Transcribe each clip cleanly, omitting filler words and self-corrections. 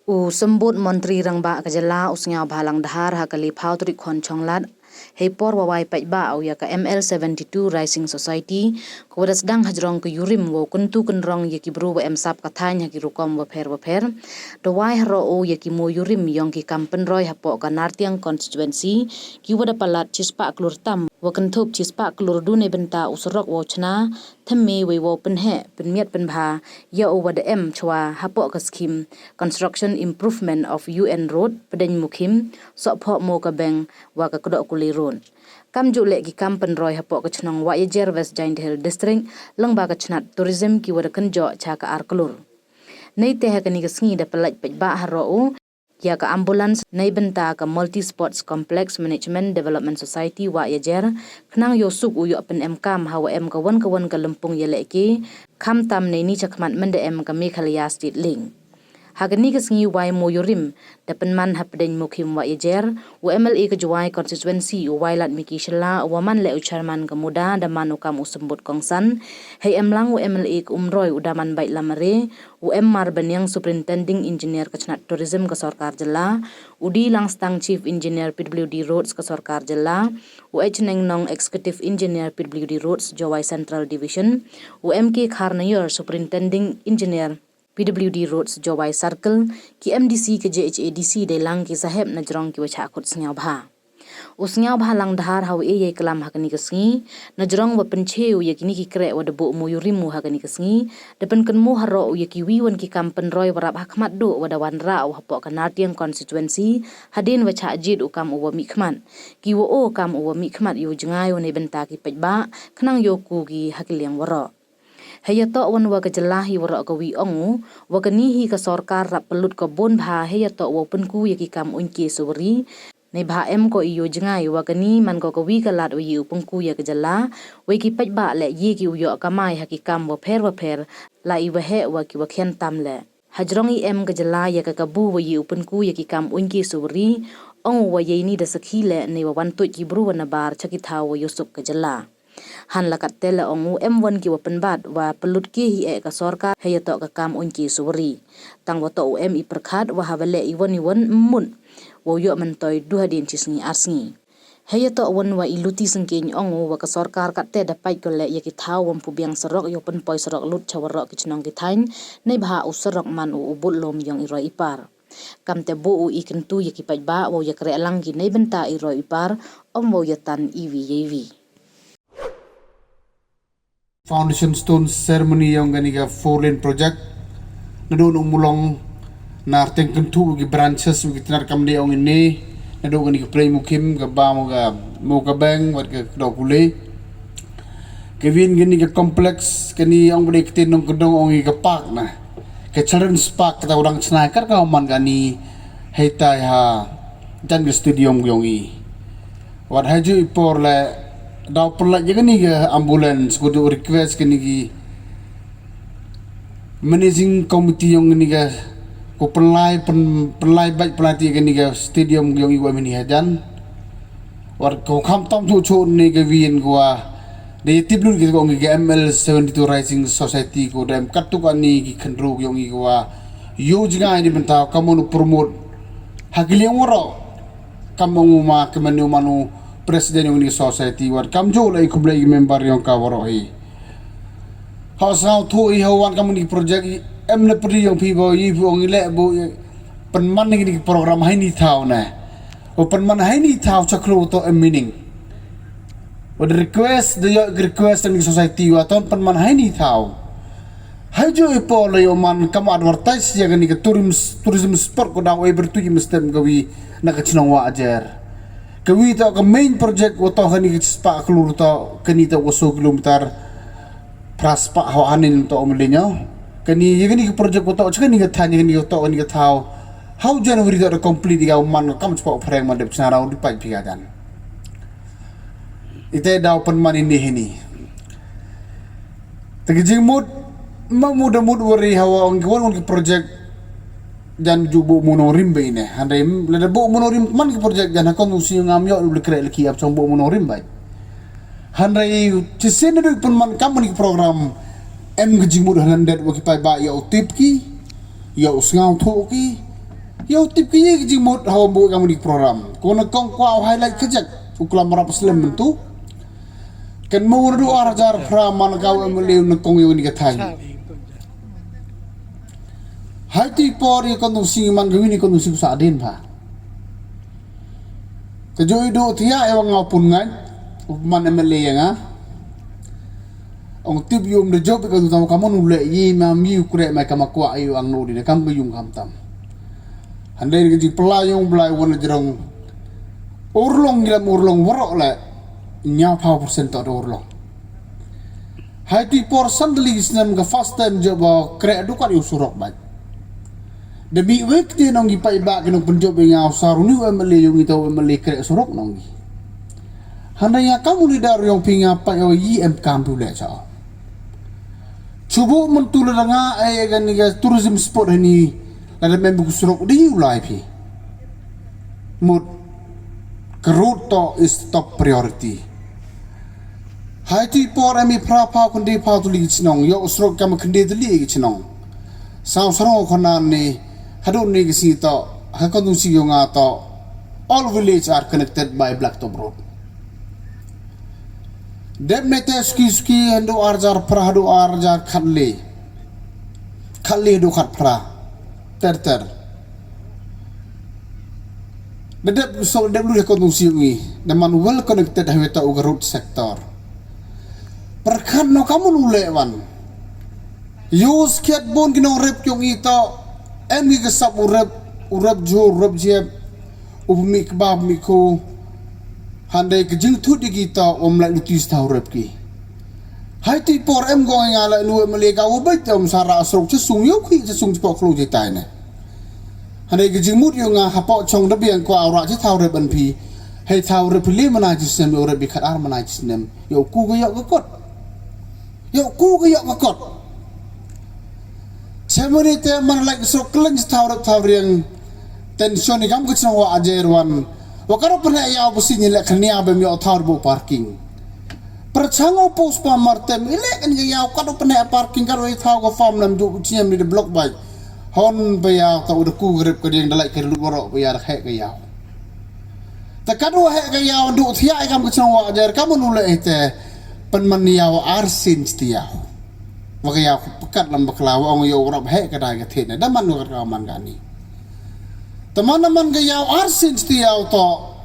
sembut Menteri Rangba Kajala usnya balang dahar hakali pautrik kon chonglat hepor wawai pajba au ya ka ML72 Rising Society ko das dang hajrong ke yurim wo kuntu kenrong ya ki bru wa emsap kathanya ki rukom wa pher do wai haro o ya ki mo yurim yong ki kampen roy hapo ka nartiang constituency ki wada palat chispa klur tam wa kentup chispa klur dune benta usrok wo chna themme we wo penhe penmiat penbha ya o wada em chwa hapo ka skim construction improvement of UN road pedeng mukim so pho mo ka beng wa ka kodok kuliron kam ju le ki kampen roy hapo ka chnong wa yejer West Giant Hill district lang ba ka chnat tourism ki wada kanjo cha ka ar klur nei te ha ka ni ka sngi da pelaj pej ba haro o ya ka ambulance nei benta ka multi sports complex management development society wa yejer khnang yo suk u yo pen em kam hawa em ka wan ka lempung yele ki kham tam nei ni chakmat mende em ka Meghalaya state link hagani ka sngi wai mo yurim da penman hapdeng mukim wa yejer u MLA ka juai constituency u wailat miki shela wa man le chairman ka muda da manu kam usembut kongsan hei emlang u MLA ka umroy udaman bait lamare u mar banyang superintending engineer ka chnat tourism ka sarkar jela udi langstang chief engineer PWD roads ka sarkar jela u neng nong executive engineer PWD roads jawai central division u MK Kharnayer superintending engineer PWD roads jawai circle ki MDC ke JHADC de lang ki saheb najrong ki wacha khut sngyaw bha usngyaw bha lang dhar haw ye kalam hakani kasngi najrong wa penche u yakini ki kre wa debo mo yurimu hakani kasngi depen kan mo haro u yaki wiwan ki kampen roy warap hakmat do wa dawan ra u hapo kanatiang constituency hadin wacha jid u kam u wa mikman ki wo o kam u wa mikmat yu jngai ne benta ki pejba khnang yo ku ki hakiliang waro heyato wan wa kajelahi wara ka wi ongu wa kanihi ka sarkar rap pelut ka bon bha heyato wa penku yaki kam unki suri ne bha em ko iyo jngai wa kani man ko ka wi ka lat wi pengku ya kajela we ki pajba le yi ki uyo ka mai haki kam wa pher la i wa he wa ki wa khen tam le hajrong i em kajela ya ka bu wa yi penku yaki kam unki suri ongu wa ye ni da sakhi le ne wa wan to ki bru wa na bar chaki tha wa yusuk kajela han lakat tele ongu M1 ki wapen bat wa pelut ki hi ka sarkar heyato ka kam unki suri tang wa to M i perkhat wa havale i won mun wo yo mentoy du hadin chisni arsngi heyato won wa iluti sengking ongu wa ka sarkar kat te da pai ko le yaki thaw wam pu biang sarok yo pen poi sarok lut chawarok ki chnong ki thain nei bha usarok man u ubul lom yong i roi ipar kam te bo u ikentu yaki pajba wo yakre lang ki nei benta i roi ipar om wo yatan EVAV Foundation Stone Ceremony yang ganiga 4-lane project nadon umulong na arteng kentu gi branches gi tinar kam de ong ini nadon ganiga play mukim ga ba mo ga bang wat ga do kule kevin ganiga complex kani ong bade kitin nong kedong ong ga park na ke children's park ta orang snaikar ka man gani heita ha dan studio ong i wat haju ipor le daw pelak je ni ke ambulance kudu request ke ni managing committee yang ni ke ko pelai baik pelatih ke ni ke stadium yang iwa mini hajan war ko kham tam chu ni ke win gua de tiblu ke ko ngi ML72 Rising Society ko dem katu kan ni ki khandru yang iwa yo jinga ni benta kamu promote hagiliang woro kamu ma kemanu manu presiden yang ni society war kam jo lai kublai member yang ka waroi hasau thu i hawan kam ni project em na pri yang pi bo yi bo ngi le bo penman ni program hai ni thau na o penman hai ni thau chaklo to em meaning o request ni society wa ton penman hai ni thau hai jo i po le man kam advertise ya ni tourism sport ko daw e bertuji mestem gawi na ka chnong wa ajar kawi ta ka main project wa ta hani spa klur ta kani ta 1 kilometer praspa hawanin to umlinya kani yegani project wa ta chani ga thani kani to ani ga thau how January ta complete ga man kam spa preng man de chara di pai piga dan ite daw pan man ini hini tegijing mud mamuda mud wari hawa on project dan jubo monorim be ine handai le bo monorim man ki project jan hakon usi ngam yo le kre ki ap chong bo monorim bai handai cisen du pun man kam ni program em gijing mud 100 wa ki pai ba yo tip ki yo usngau tho ki Yo tip kaya jimut hawa bu kamu di program. Kau nak kau highlight kejak. Ukulah merap Islam bentu. Kan mau nadu arajar praman kau emeliu nak kau yang dikatai. Hai ti por yang kau sing man kau ini kau sing sadin pa. Kejoi do tia ewang ngapun ngan. Upman emeliu yang ah. Ong tip yum de job kau tahu kamu nulek ye mami ukurek mai kamakwa ayu ang nudi ne kamu yung kamtam. Handai kerja pelayong wana jerong urlong gilam urlong warok le nyapa persen tak ada urlong. Hai ti por sandali senam ke first time job krek dukat yu surok bat. Demi week ti nong gipai ba kinong penjob yang saruni emele yung ito emele krek surok nong gi. Handai ya kamu lidar yung pinga pa yo em kampu le cha. Cuba mentulah nga ay kan ni tourism spot ni. Ada memang suruk di ulai pi. Mud keruto is top priority. Hai ti por emi prapa kundi pa tu ligi chinong yo suruk kam kundi tu ligi chinong. Sang sarong konan ni hadun ni gisi to hakon si yo nga to all villages are connected by Blacktop Road. Deb nete ski hando arjar pra hado arjar khalle. Khalle do khat pra. Ter. Dedap so dedap lu kondisi ini, dengan well connected haweta uga road sector. Perkan no kamu nulewan. Yus kiat bon ginong rep yung ito, emi kesap urep jo urep jeb, upmi kebab miku, handai kejeng tu di kita omlak lutis tahu rep ki. Hai ti por em gong ngala lu meleka ubait om sara asrok cesung yo ki cesung cepok lu jitai ne. Handai kejimut yo nga hapok chong debiang ko aura je tahu rep pi. Hai tahu rep li manajis nem yo rep bikat ar manajis nem. Yo ku ge yo gekot. Yo ku ge yo gekot. Semene te man like so klen tahu rep yang tension ni kam kecang wa ajerwan. Wa karo pernah ya obusi ni lek khnia be mi tahu bu parking. Percangau pos pamartem ilek kan ya kado pernah parking karo tahu ko farm nam du ciam ni de block bay. Hon bayar tau udah ku grip ke yang dalai ke lu borok bayar hek ke yau. Tak kado hek ke yau du tia ikam kecang wa ajar kamu nule ite penman yau arsin stiau. Maka yau pekat lam baklawa ong yau rap hek ke dai ke tene daman nu kaman gani. Teman-teman ke yau arsin stiau to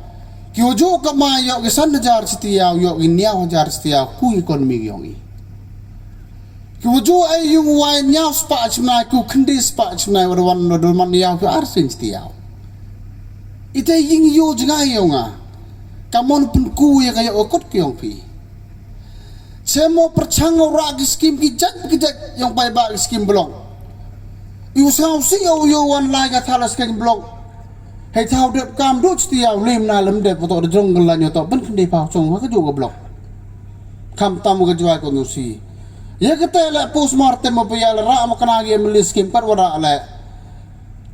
kiojo ke ma yau ke san jar stiau yau inyau jar stiau ku ekonomi yong i. Kiojo ay yung wine nyau spa chmai ku kendi spa chmai warwan man yau ke arsin stiau. Ite ying yo jengai yonga. Kamon pun ku ya kaya okot kyong pi. Semo percangau ragi skim kijat yang pai ba skim blong. Iu sao si yo wan lai ka thalas skim blong. Hai thau dep kam du stiau lim na lem dep to de jong lan yo to ben kendi pa chong ka jo blong. Kam tamu ka jwa ko nusi. Ya kita le postmortem mo payal ra mo kanagi melis skim par wara le.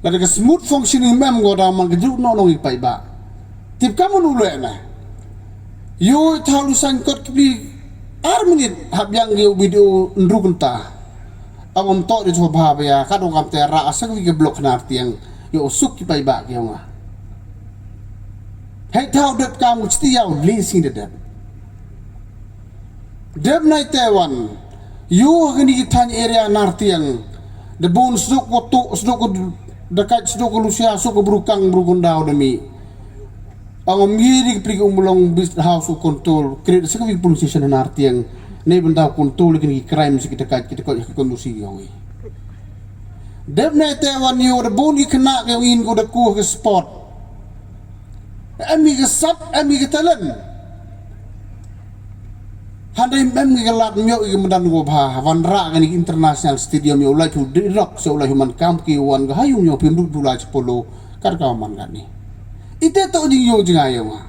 Lada ke smooth functioning mem go da man gejuk no nong ipai ba. Tip kamu nulu na. Yo thau lu san kot kli ar minit hab yang yo video ndrukenta. Amom to de coba ba ya kado kam te ra asa ke blok na tiang yo suk ipai ba ke nga. Hai thau dep kamu stiau leasing de dep. Dep nai Taiwan. You gini kita area nartiang the bone sduk waktu sduk dekat sduk lusia sduk berukang berukundau demi ang miri pergi umulong bis house control create sekali police station nartiang ne benda control gini crime kita kau kondusi yang ini debna Taiwan you the bone kena kau in kau deku ke spot ami ke sub ami ke talent handai mem ngelat myo i mendan go bha wan ra ngani international stadium yo lai tu dirok so lai human camp ki wan ga hayung yo pim du la polo kar ka man gani ite to jing yo jing ayo ma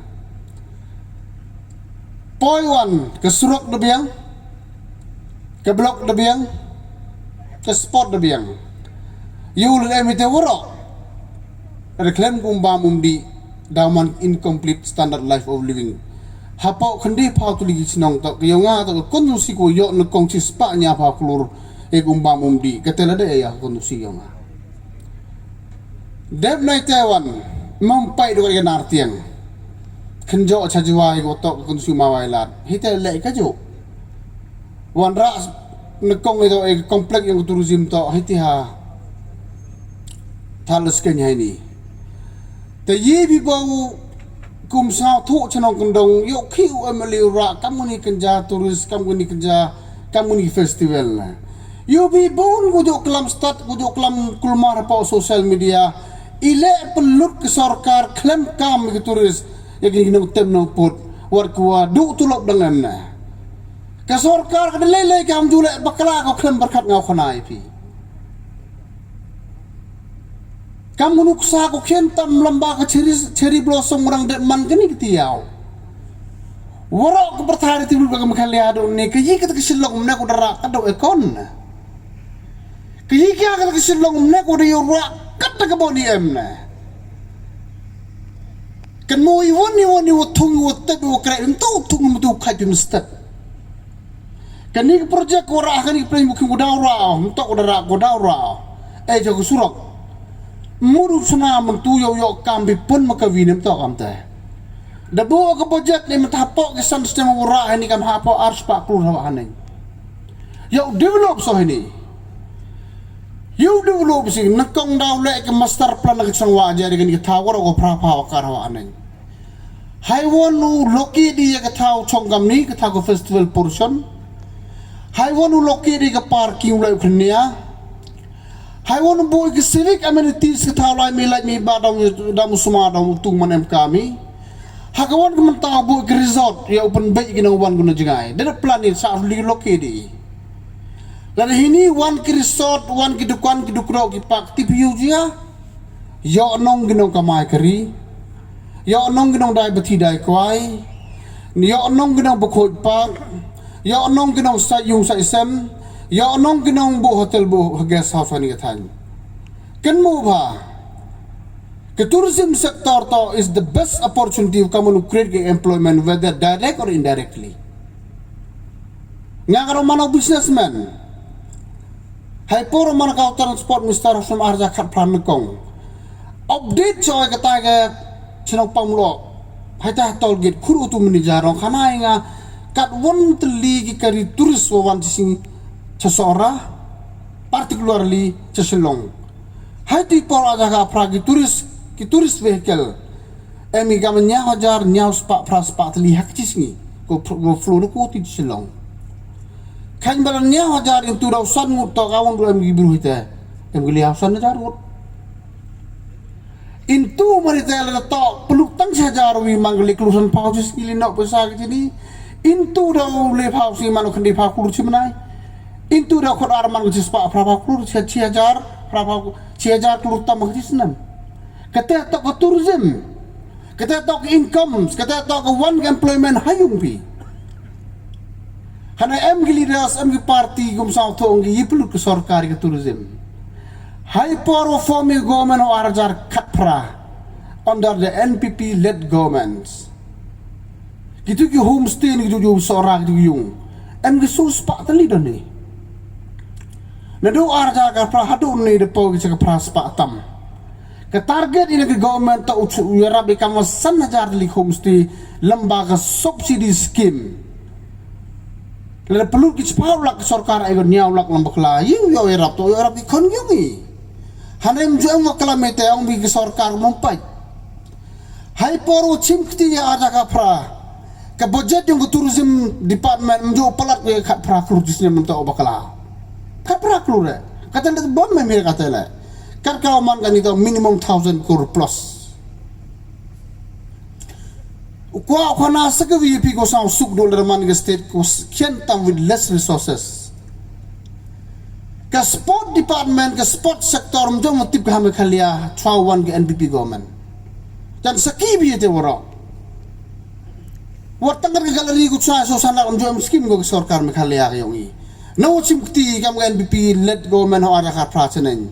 poi wan ke surok de biang ke blok de biang ke spot de biang yo le emite woro reclaim kumba mumdi daman incomplete standard life of living hapau kendi pau tu lagi senang tak kayonga tak kondusi ko yo na kong cispa nya pa klur e gumba mumdi katela de ya kondusi yonga Dep nai Taiwan mempai do kan artiang. Kenjo chajuai go tok consumer wailat. Hita lek ka jo. Wan ra nekong itu komplek yang tourism to hiti ha. Talas kenya ini. Te ye bi bau kum sao thu chanong kondong yo khiu amali ra kamuni kenja turis kamuni kenja kamuni festival na. Yo bi bon go jo kelam start go jo kelam kulmar pa social media ile pelut ke sarkar klem kam ke turis yang kini tem no put war kuwa du tulop dengan na. Ke sarkar ke lele kam jule bakla ko klem berkat ngau khanai pi. Kamu nuksa ko kentam lamba ke cherry blossom orang det man kini ketiau. Warok ke bertahari tidur bagi mekali ado ni ke yi kita kesilong mena ko darak kado ekon. Ke yi kita kesilong mena ko de yorak kata ke boni emna. Kan moi woni wotung wotek wo krai entu tung mutu kai pim step. Kan ni projek ko ra kan ni plan bukin ko daura, entok ko darak ko daura. Jago surok. Muru suna mentu yo kambi pun makawinem to kam teh. Dabo ke projek ni mentapok ke san sistem ura ini kam hapo ars pak klur hawa haneng. Yo develop so ini. You develop sih nekong daw lek ke master plan ke sang wajar dengan ke tawar ko prapa wakar hawa haneng. Haiwan nu loki di ke taw chongam ni ke taw festival portion. Haiwan nu loki di ke parking ulai kenia. Haiwan boy ke civic amenities ke tawlai milai mi badam damu semua damu tuman kami. Hakawan ke mentah boy ke resort ya open bay ke nawan guna jengai. Dia plan ni saat li loke di. Lalu ini wan ke resort wan ke dukan ke dukro ke pak tipiu dia. Ya nong ginong kamai keri. Ya nong ginong dai beti dai kwai. Ya nong ginong bekoi pak. Ya nong ginong sayung saisem. Ya onong ginong bu hotel bu guest house ni katan. Kan mo ba? The tourism sector to is the best opportunity kamu to create employment whether direct or indirectly. Nga karo mano businessman. Hai poro mano kau transport Mr. Rasum arja kat plan kong. Update coy kata ke chinok pamlo. Hai tah tol gate kuru tu menijarong kana nga kat won teli ki kari turis wawan sing seseorang, particularly seselong. Hati por aja ka pragi turis vehicle. Emi gamenya hajar nyau spak pras spak lihat cisni. Ko flow ko ti seselong. Kan barangnya hajar itu rausan ngutok kawan dua emi biru hita. Emi lihasan hajar ngut. Intu marita la tok peluk tang hajar wi mangli klusan pausis ilinok besar jadi. Intu dah le pausi manu kendi pakul cimenai. Intu dah kod arman kecil pak berapa klur ciajar berapa ciajar klur tambah kisnan. Kita tak ke tourism, kita tak ke income, kita tak ke one employment hayung pi. Hana giliras party gum sao thong gi peluk ke sarkar ke tourism. Hai poro formi government o arjar katpra under the NPP led governments. Gitu ki homestay ni gitu sorak gitu yung. Sus pak tali dah ni. Nado arja ka prahadun ni depo ke pras patam. Ke target ini ke government ta ucu yara bekam san hajar li homestay lembaga subsidi scheme. Lalu perlu kita lak sarkar ayo niaw lak lambak la yo erap to yo erap ikon yungi. Hanem juang wakala mete ang bi sarkar mumpai. Hai poru chimkti ya arja ka pra. Ke budget yang ke tourism department menjo pelat ke kat pra kurtisnya mentok bakala. Kapra klure, kata nak bom memir kata lah. Kan kalau man kan itu minimum 1,000 crore plus. Kuah nasa ke VIP ko sang suk dollar man ke state ko kian tam with less resources. Ke sport department ke sport sector menjo motif kami kalia cawan ke NPP government. Dan sekibi itu orang. Wartangkan ke galeri ko cah so sana menjo skim ko ke sarkar mekalia kayongi. No chimkti kam NPP led government ho ara ka prachanen.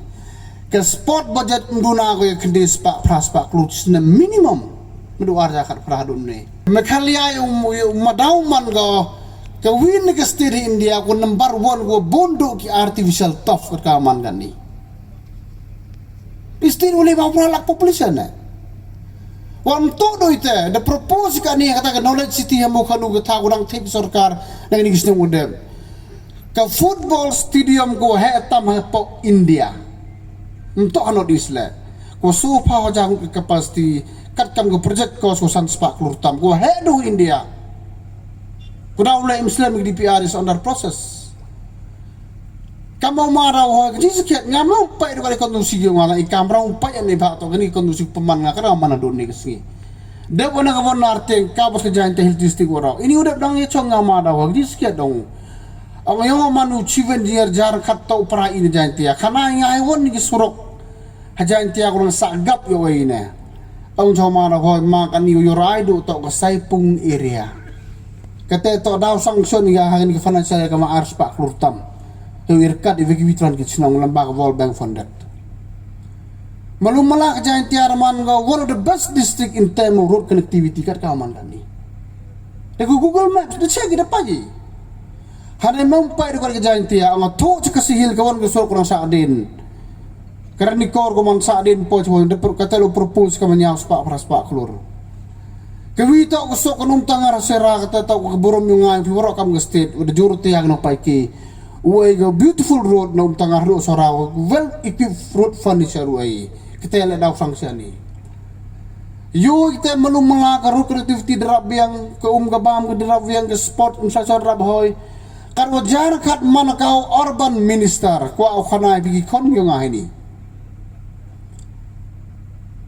Ke sport budget nduna ko kendi spak praspak kluts na minimum mdu ara ka prahadun ne. Mekhalia yung madauman go ke win ke state India ko number 1 go bondo ki artificial turf ka man gani. Still boleh bawa lakh population na. Wan to do ite, the propose ka ni kata knowledge city hamo kanu gata kurang tip sarkar nang ni gisne modem. Ka football stadium ko hetam po India. Untuk anot isla. Ko so pa jang capacity kat kam go project ko so san spa klurtam ko hedo India. Kuna ula Islam di DPR is under process. Kamu marah ho jadi sekiat ngamau pa itu kali kondusi yo ngala ikam rau pa yan iba to gani kondusi peman ngakara mana don ni kesini. De bona ka bona arte ka bos kejain tehil district ora. Ini udah dang ye chong ngamada ho jadi sekiat dong. Ang yung manu chiven dier jar kat to pra ini jantia. Kana ngai won ni surok. Hajantia kurang sagap yo ine. Ang choma na ho makan yo raido to ka saipung area. Kata to daw sanction nga hangin ka financial ka maars pa klurtam. To irkat ibigibitran kit sinang lambak World Bank funded. Malumala ka jain tiaraman nga one of the best district in terms of road connectivity kat ka man ni. Dego Google Maps de check ida pagi. Hane mampai de ka jain tia ang to kasihil kawan gusor kurang sa adin. Karena ni kor ko man sa adin po de kata lo propose ka manyaw spa praspa klur. Kewita ko sok kanung tangar sera kata tau ko borom yung ngai fiwara kam state udah juru tiang no paiki uai go beautiful road no tangar ro sora well equipped road furniture uai kita le daw function ni yo kita melum mga road creativity drab yang ke gabam ke drab yang ke sport unsa sa drab hoy karwo jar kat manakaw urban minister ko au khana bigi kon yung ngai ni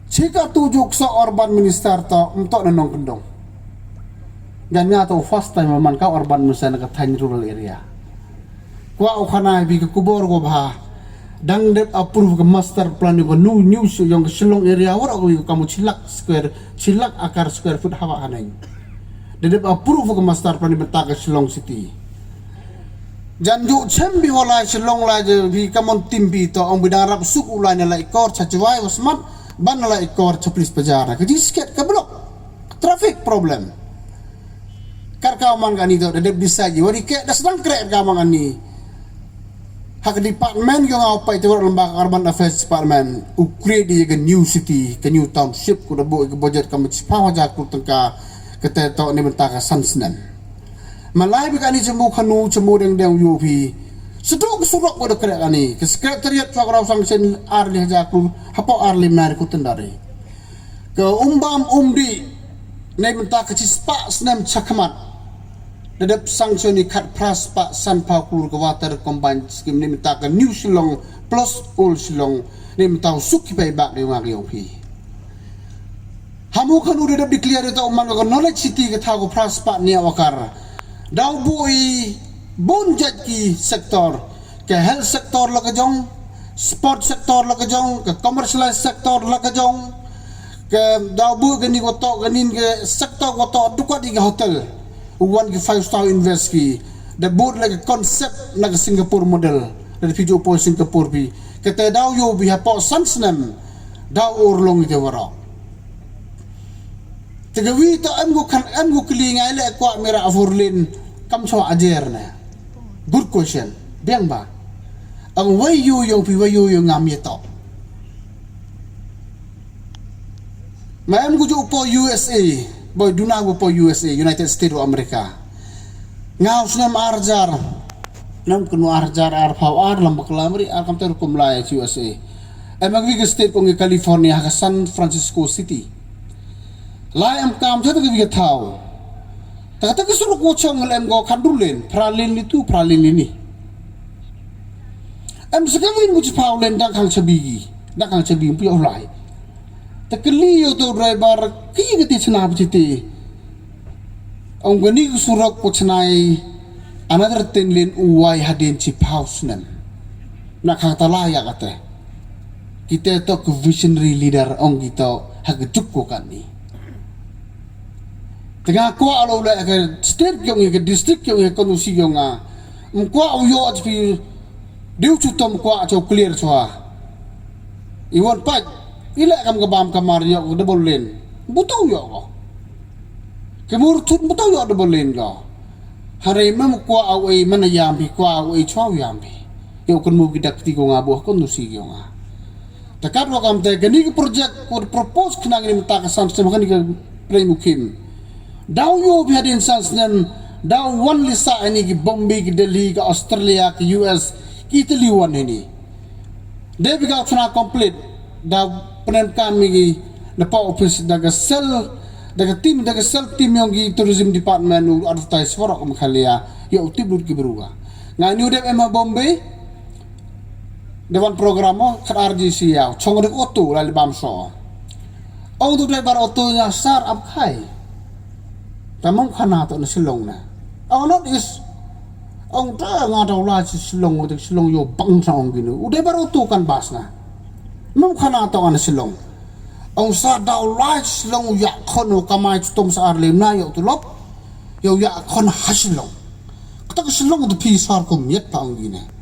jika tujuk sa urban minister to untuk nanong kendong. Dan nga to first time man ka urban minister na katany rural area. Kwa o kana bi ka kubor ko ba dang det approve ka master plan ko new news yung silong area wala ko kamu cilak akar square foot hawa kanay. Det approve ka master plan beta ka silong city. Janju chambi wala silong la bi kamon timbi to ang bidarap suk ulay na la ikor sa chiwai wasmat ban la ikor chaplis pajara jadi sket ka blok traffic problem kar ka man gani to de bisa ji wari ke das dang krek ka man ani hak department yung apa itu lembaga urban affairs department u create di new city ke new township ku dabo ke budget ka mitspawa ja ku tengka kete to ni mentaka sansnan malai bi kani jemu khanu jemu deng UP sedok surok pada kerja ni. Sekretariat Fakra Sanction Arli Hajaku hapo Arli Mari Kutendari. Ke umbam umdi nay menta kecispa senem cakamat. Dadap sanction ni kat pras pak san pakur ke water combined scheme ni menta ke new Shillong plus old Shillong ni menta suki pay back ni wagi opi. Hamu kan udah dadap declare itu umang ke knowledge city ke tahu pras pak ni awakar. Dau bui bonjat ki sektor ke health sektor la kajong sport sektor la kajong ke commercialized sektor la kajong ke dabu gani goto ganin ke sektor goto duka di hotel one ki 5-star invest ki the board like concept na Singapore model dari video po Singapore bi kete daw yo bi hapo sansnem daw urlong ite wara tegawi ta am go klinga ile kwa mera afurlin kam so ajer na. Good question. Biang ba? Ang wayu yung piwayu yung ngam ito. Mayam gujo po USA. Boy, dunago po USA, United States of America. Ngaw sinam arjar. Nam kuno arjar arpaw lambak lamri akam ter kumlaya USA. Ay magwiga state kong California haka San Francisco City. Layam kam sa tagawiga tao. Takata kesuruh kocang ngelem go kandulin, pralin itu pralin ini. Sekawin guci paulen dak kang cabigi punya ulai. Takeli yo to driver ki gati cina bciti. Ang gani kesuruh kocenai another tenlin uai hadin chip house nan. Nak kata layak kata. Kita to ke visionary leader ong kita hagjuk ko kan ni. Tengah kuah alo le ke state yung ke district yung ke kondusi yung kuah uyo atpi diu chutom kuah cho clear choa iwan pa ila kam kabam kamar yo double lane buto yo ko kemur chut buto yo double lane ko hare mem kuah awai manayam bi kuah awai chow yam bi yo kun mu gidak ti ko nga buh kondusi yung Takat wakam te gani ke projek ko propose kena ngini mata kasan sama kan ke play mukim. Daw yo bihadin sans nan daw one lisa ini ke Bombay ke Delhi ke Australia ke US ke Italy one ini. Dia biga tuna complete daw penenkan migi napa office daga sel daga team yang di tourism department u advertise for ko makhalia yo tibur ki beruga. Ngani udep ema Bombay dewan program mo kat RGC yaw chong de auto lali bam so ong tu driver auto nya sar up khai tamong khana to na silong na ong not is ong ta nga daw la silong de silong yo bang sa ong ginu u driver auto kan bas na mong khana to na silong ong sa daw la silong ya khono kamai tom sa arlem na yo tulop yo ya khon hasilong kata silong de pi sar ko miet pa ong gine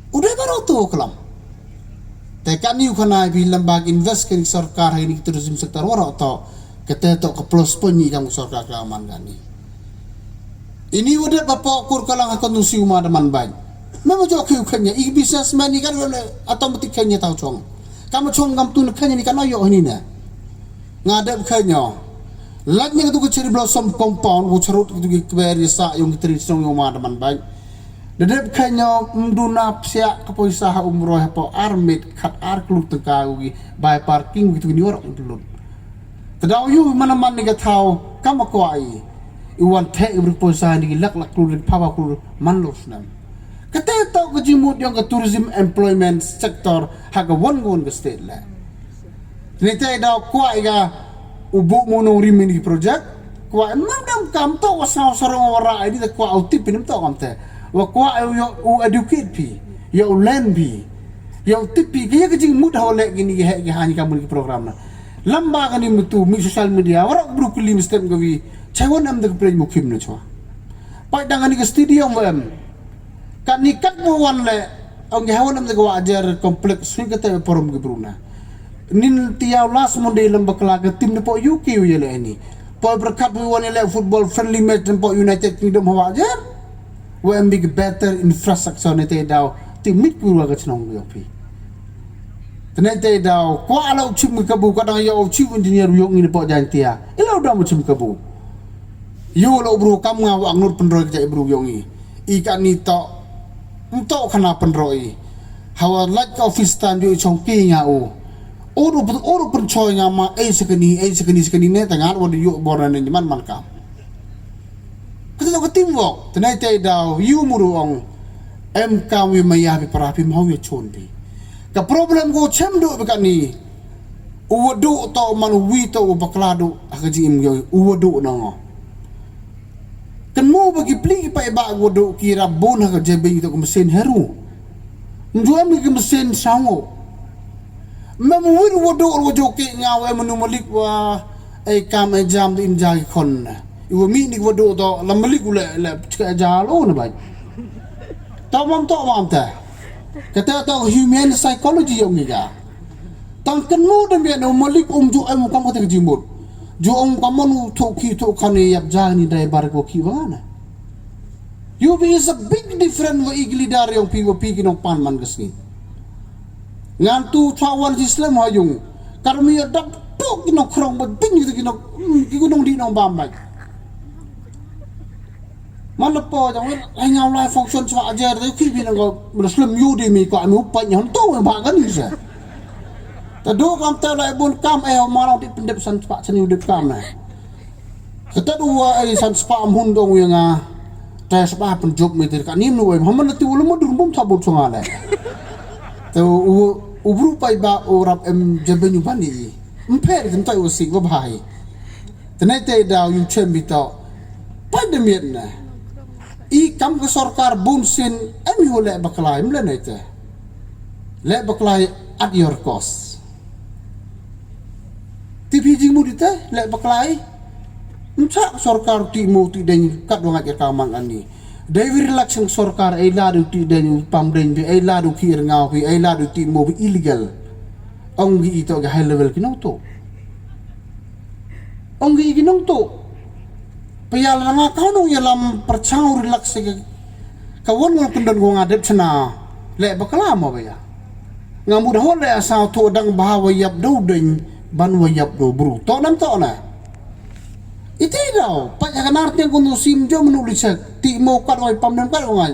udah baru tu kelam. Tekan ni ukana bi lembag invest ke sarkar ini tourism sektor wara atau kata to ke plus punyi yang sarkar kelaman gani. Ini udah bapa kur kalang akan nusi umah teman baik. Mama jauh kenya i businessman ni kan atau metik kenya tahu cong. Kamu cong kam tu kenya ni kan ayo ini na. Ngadap kenya. Lagnya tu ke cherry blossom compound ucarut itu ke berisa yang kita risong umah teman baik. Dedep kanya mduna psia kepoisaha umroh apa armit kat arklu tengkawi by parking gitu ni orang dulu. Tadau yu mana-mana ni tahu kama kuai. Iwan tek berpoisaha ni lak klu papa klu manlos nam. Kata tau ke jimut yang ke tourism employment sector haga wan ke state la. Ni tai dau kuai ga ubuk mono rimin di project kuai mandam kam tau wasau sarong ora ini tak kuai utip pinim tau kam te. Wakwa eu educate pi eu learn pi eu tipi kaya kecing mudah oleh gini hanya kamu di program na lamba kan ini tu mi social media orang berukuli mesti gawi cawan am de play mukim na chwa pai dangan ke stadium wam kan nikat mo wan le ang hawan am de wajar kompleks sui kata forum ke bruna nin tiaw las monde lamba kelaga tim ne po UK yele ini po berkat wan le football friendly match po United Kingdom wajar when big better infrastructure nete daw timit kurwa ka chnong yopi tenete daw kwa ala uchim ka bu ka dang yo chief engineer yo ngi po jantia ilo daw uchim ka bu yo lo bro kam nga wa ngur penro ja bro yo ngi ikan ni to unto khana penro i hawa like office stand yo chong ki nga o oro pen choi nga ma sekeni ne tangan wo yo boran ni man kam kita tak teamwork tenai tai daw you muruang kami mayah perapi mau ya chondi ka problem ko chemdo bekat ni uwadu to man wi to baklado akaji im yo uwadu nango kan mo bagi pli pa iba uwadu kira bon ha jebing to mesin heru njuam ni mesin sango mem wi uwadu uwadu ke ngawe menu malik wa kam jam in jagi kon iwa mi ni wado to lambalik ule le cika jalo na bai to mam ta kata to human psychology yang ni ga tang kenu de me no malik ju am kam ko te jimut ju om kamon to ki to khani yap jani dai bar ko ki bana you be is a big different wa igli dar yang pi ki no pan man gesni ngan tu chawan islam hayung karmi adap tok no krong ba ping ki no ki gunung di no bam bai mana po jangan hanya live function cuma ajar tu kiri bina kau Muslim you di mi kau anu upanya hantu yang bagan ni sah. Tadu kam tahu lah pun kam malam di pendep san cepat seni udip kam lah. Kita dua san cepat amhundong yang tes cepat penjub meter kat ni nuai Muhammad nanti ulama durum sabut sungai lah. Tu ubru pai ba urap jabenyu bani. Emper tentu usik bahai. Tenai dah you cembito pada mietna. I kam ke sarkar bunsin emi le baklai mlen ite le baklai at your cost tipi jingmu dite le baklai unsa sarkar ti mo ti den kat wang ajar kamang ani dai relax ang sarkar ai la du ti den pamden bi ai la du kir ngau bi ai la du ti mo bi illegal ong gi ito ga high level kinauto ong gi kinauto payal nga kanu yalam percau relax ke kawan mo kundan ko ngadep sana le bakala mo ba ya ngamu dah wala asal tu dang bahawa yap do deng ban wayap do bru to nam to na iti daw pa ya kanarte kuno sim jo menulis ti mo kat wai pam nam kat ngai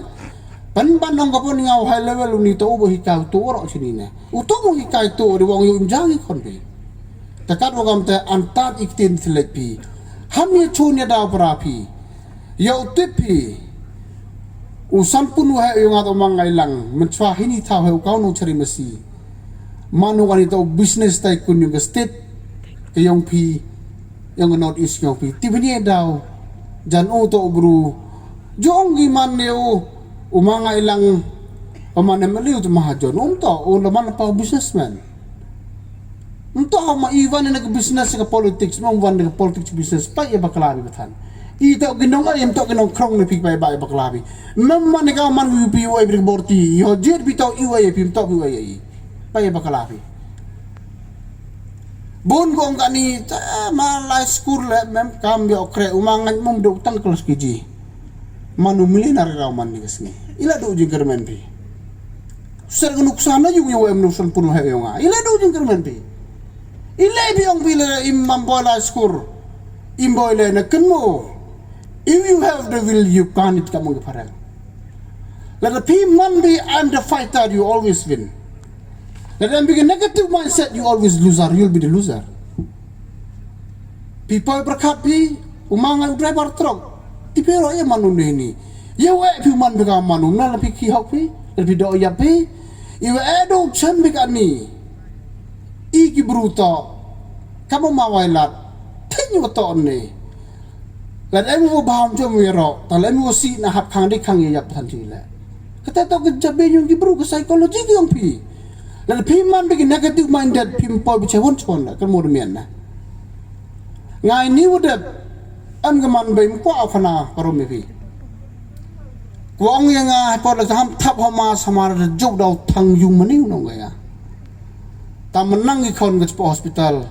pan nong kapon ngau high level ni to bo hikau to ro sini na uto mo hikai to de wong yum jangi kon be takat wagam te antat iktin thlepi ham ye chunya daw prapi ya utipi usan pun wa yung ato mangai lang menchwa hini tau he kau no chari masi manu kan itu business tycoon yung state yung pi yung north east yung pi tibini daw jan uto bro jong giman neo umanga ilang pamana maliw to mahajon o laman pa businessman ma iwan na business ka politics mo wan na politics business pa ya baklabi batan ito ginong ay to ginong krong na pigpay ba baklabi mamman ka man UP way briborti yo jer bitaw iway pim to iway pa ya baklabi bon gong kani malay school le mem kam yo kre umangan mum do tang kelas kiji manu milinar ka man ni kasni ila do jing kermen pi ser gunuk sana yung iway mnusan puno he yo nga ila do jing kermen pi ila biong bila imam bola school imboyle na kenmo. If you have the will, you can't come on the parang. Let the people be under fighter, you always win. Let them be a negative mindset, you always loser, you'll be the loser. People berkapi, umangan driver truck, tipero ya manu ni. Ya wa pi man bega manu na lebih kihau pi, lebih do ya pi. Iwa edo chan bega ni. Iki bruto, kamu mawailat, tenyu to ni. Lan emu baham jo miro tal emu si na hap khang di khang yap than ti la kata to ke jabe yung gi bru ke psychology gi yung pi lan pi man be negative minded pi po bi chewon chon la kan mo mian na ngai ni wudap an ga man be ko afana paro me pi kuang yang a po la ham thap homa samar jog daw thang yung mani no ga ya ta menang gi khon ke hospital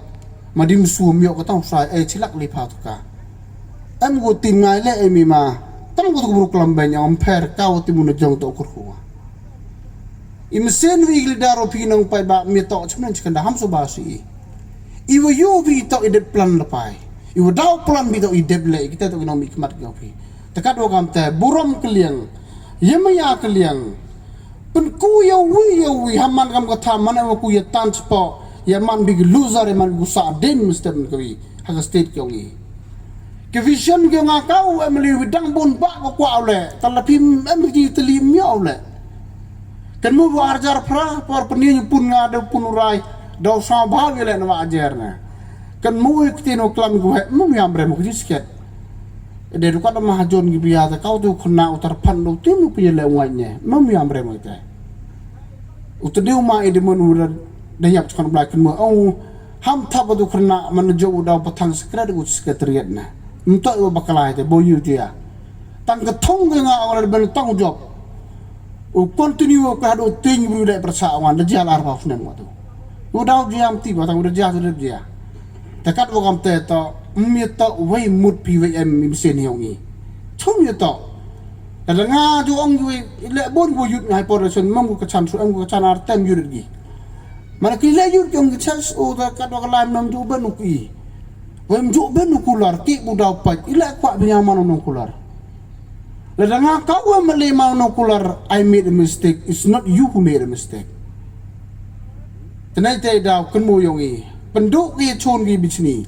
madim suam yo ka tang sai e chilak li pha tu ka em go tim ngai le emi ma tam go bru klam ben yam pher ka o timun jong to kur huwa im sen wi gli daro pinong pai ba mi to chman chkan da ham so ba si I wo yo vi to ide plan la pai I wo daw plan bi to ide ble kita to no mi kmat go pi takat wo kam te burom kliang yemaya kliang pen ku yo wi haman kam ko tham man wo ku ye tan spo ye man big loser man gu sa den mustem ko wi ha state ko wi ke vision ke ngakau emli widang bun ba ko kwa ole talapim emli telim ya ole kan mu warjar pra por peni pun ngade pun urai do sa ba wele na ajar na kan mu iktino klam gue mu yam bre mu kisket de du kada mahajon gi biya ta kau tu khna utar pan do timu pi le wanya mu yam bre mu ta utdiu ma ide monu da yap kan bla kan mu au ham thab du khna man jo da patang sekret gu sekretariat na untuk ibu bakalai te boyu dia tang ketong nga orang ben tang job u continue ka do ting bru de persawan de jalar pa fnen watu u daw diam ti ba tang u de ja de dia takat wo kam te to mi to wei mut pi wei em mi sen yongi chung ye to da nga ju ong wi le bon go yut ngai por son mam ko chan su am ko chan ar tem yut gi mana ki le yut yong chas o da ka do ka lam nam ju ben ki wem jo ben kular ki budaw pat ila kwa biya mano no kular la danga ka wa mali mano kular I made a mistake it's not you who made a mistake tenai te daw kun mo yongi penduk ki chon gi bichni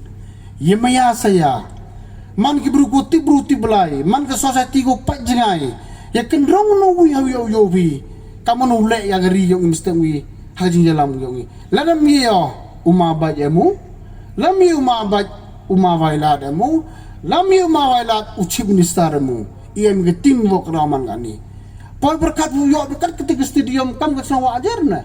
yemaya saya man ki bruti belai man ke society ko pat jengai ya ken rong no wi yo wi kamu no le ya gari yong mistake wi hajin jalam yongi la dam yo umaba yemu lam yu umawailat emu lam yu umawailat uchib nistaremu iem ge teamwork raman gani poi berkat yo berkat ketika stadium kam ke sawa ajar na